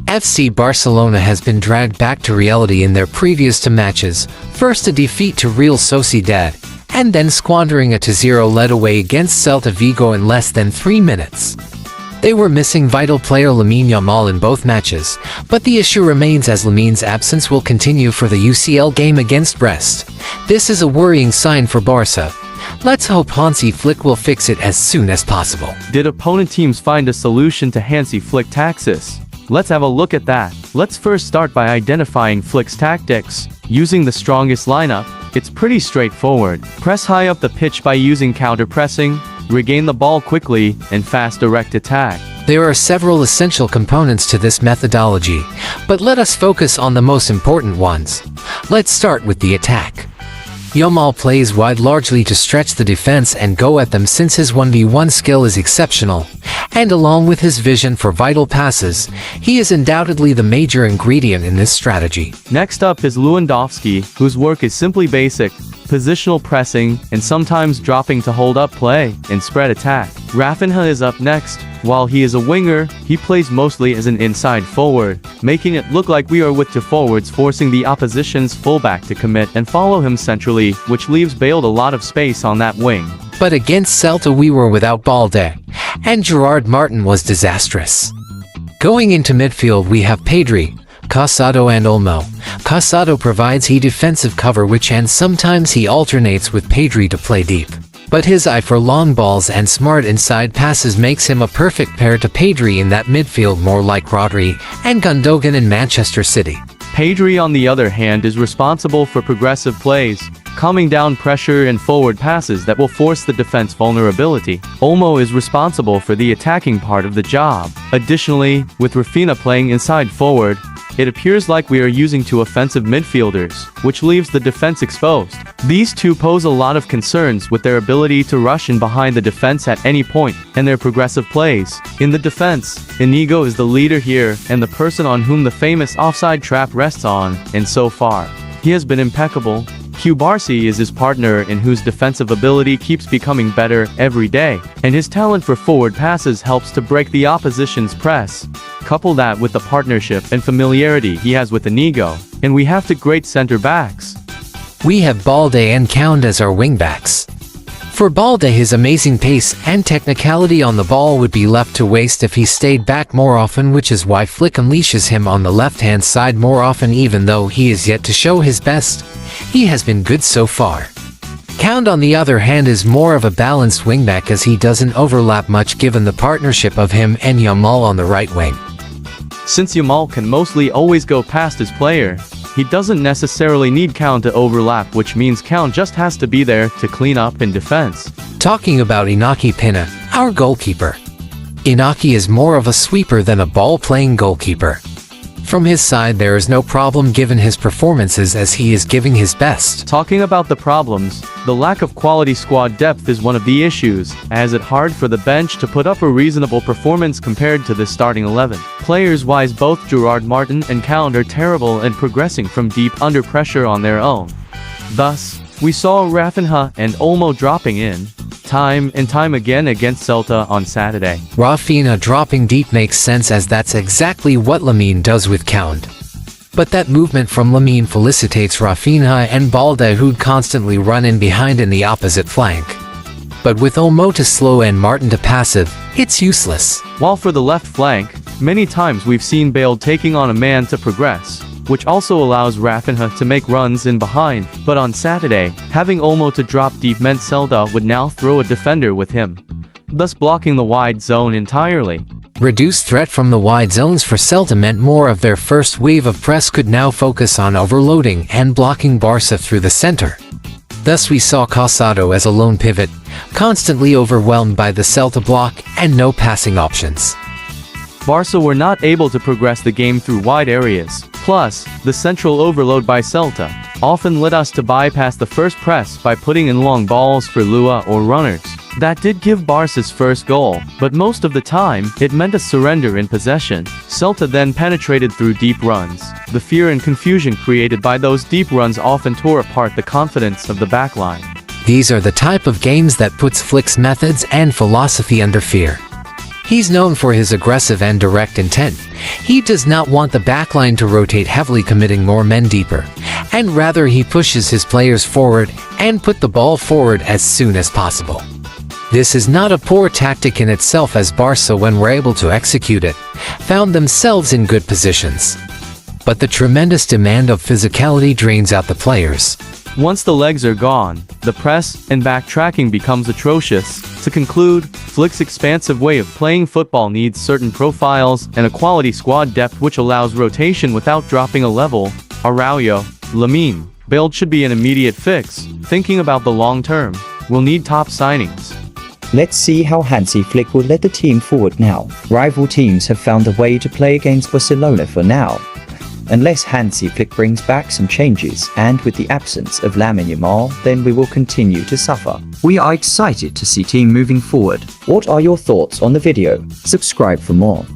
FC Barcelona has been dragged back to reality in their previous two matches, first a defeat to Real Sociedad, and then squandering a 2-0 lead away against Celta Vigo in less than 3 minutes. They were missing vital player Lamine Yamal in both matches, but the issue remains as Lamine's absence will continue for the UCL game against Brest. This is a worrying sign for Barca. Let's hope Hansi Flick will fix it as soon as possible. Did opponent teams find a solution to Hansi Flick tactics? Let's have a look at that. Let's first start by identifying Flick's tactics. Using the strongest lineup, it's pretty straightforward. Press high up the pitch by using counter-pressing, regain the ball quickly, and fast direct attack. There are several essential components to this methodology, but let us focus on the most important ones. Let's start with the attack. Yamal plays wide largely to stretch the defense and go at them since his 1v1 skill is exceptional, and along with his vision for vital passes, he is undoubtedly the major ingredient in this strategy. Next up is Lewandowski, whose work is simply basic, positional pressing, and sometimes dropping to hold up play and spread attack. Rafinha is up next. While he is a winger, he plays mostly as an inside forward, making it look like we are with two forwards forcing the opposition's fullback to commit and follow him centrally, which leaves Bale a lot of space on that wing. But against Celta we were without Balde, and Gerard Martin was disastrous. Going into midfield we have Pedri, Casado and Olmo. Casado provides defensive cover and sometimes he alternates with Pedri to play deep. But his eye for long balls and smart inside passes makes him a perfect pair to Pedri in that midfield, more like Rodri and Gundogan in Manchester City. Pedri on the other hand is responsible for progressive plays, calming down pressure and forward passes that will force the defense vulnerability. Olmo is responsible for the attacking part of the job. Additionally, with Rafinha playing inside forward, it appears like we are using two offensive midfielders, which leaves the defense exposed. These two pose a lot of concerns with their ability to rush in behind the defense at any point, and their progressive plays. In the defense, Inigo is the leader here, and the person on whom the famous offside trap rests on, and so far, he has been impeccable. Barca is his partner in whose defensive ability keeps becoming better every day, and his talent for forward passes helps to break the opposition's press. Couple that with the partnership and familiarity he has with Inigo, and we have two great center-backs. We have Balde and Count as our wingbacks. For Balde, his amazing pace and technicality on the ball would be left to waste if he stayed back more often, which is why Flick unleashes him on the left-hand side more often. Even though he is yet to show his best, he has been good so far. Count on the other hand is more of a balanced wingback as he doesn't overlap much given the partnership of him and Yamal on the right wing. Since Yamal can mostly always go past his player, he doesn't necessarily need Count to overlap, which means Count just has to be there to clean up in defense. Talking about Inaki Pina, our goalkeeper. Inaki is more of a sweeper than a ball-playing goalkeeper. From his side there is no problem given his performances as he is giving his best. Talking about the problems, the lack of quality squad depth is one of the issues, as it's hard for the bench to put up a reasonable performance compared to the starting 11. Players-wise, both Gerard Martin and Count are terrible and progressing from deep under pressure on their own. Thus, we saw Rafinha and Olmo dropping in, time and time again against Celta on Saturday. Rafinha dropping deep makes sense as that's exactly what Lamine does with Count. But that movement from Lamine felicitates Rafinha and Balde, who'd constantly run in behind in the opposite flank. But with Olmo to slow and Martin to passive, it's useless. While for the left flank, many times we've seen Bale taking on a man to progress, which also allows Rafinha to make runs in behind. But on Saturday, having Olmo to drop deep meant Celta would now throw a defender with him, thus blocking the wide zone entirely. Reduced threat from the wide zones for Celta meant more of their first wave of press could now focus on overloading and blocking Barca through the center. Thus we saw Casado as a lone pivot, constantly overwhelmed by the Celta block and no passing options. Barca were not able to progress the game through wide areas. Plus, the central overload by Celta often led us to bypass the first press by putting in long balls for Lua or runners. That did give Barca's first goal, but most of the time, it meant a surrender in possession. Celta then penetrated through deep runs. The fear and confusion created by those deep runs often tore apart the confidence of the backline. These are the type of games that puts Flick's methods and philosophy under fear. He's known for his aggressive and direct intent. He does not want the backline to rotate heavily, committing more men deeper, and rather he pushes his players forward and put the ball forward as soon as possible. This is not a poor tactic in itself, as Barca, when were able to execute it, found themselves in good positions. But the tremendous demand of physicality drains out the players. Once the legs are gone, the press and backtracking becomes atrocious. To conclude, Flick's expansive way of playing football needs certain profiles and a quality squad depth which allows rotation without dropping a level. Araujo, Lamine, build should be an immediate fix. Thinking about the long term, we'll need top signings. Let's see how Hansi Flick will lead the team forward now. Rival teams have found a way to play against Barcelona for now. Unless Hansi Flick brings back some changes, and with the absence of Lamine Yamal, then we will continue to suffer. We are excited to see team moving forward. What are your thoughts on the video? Subscribe for more.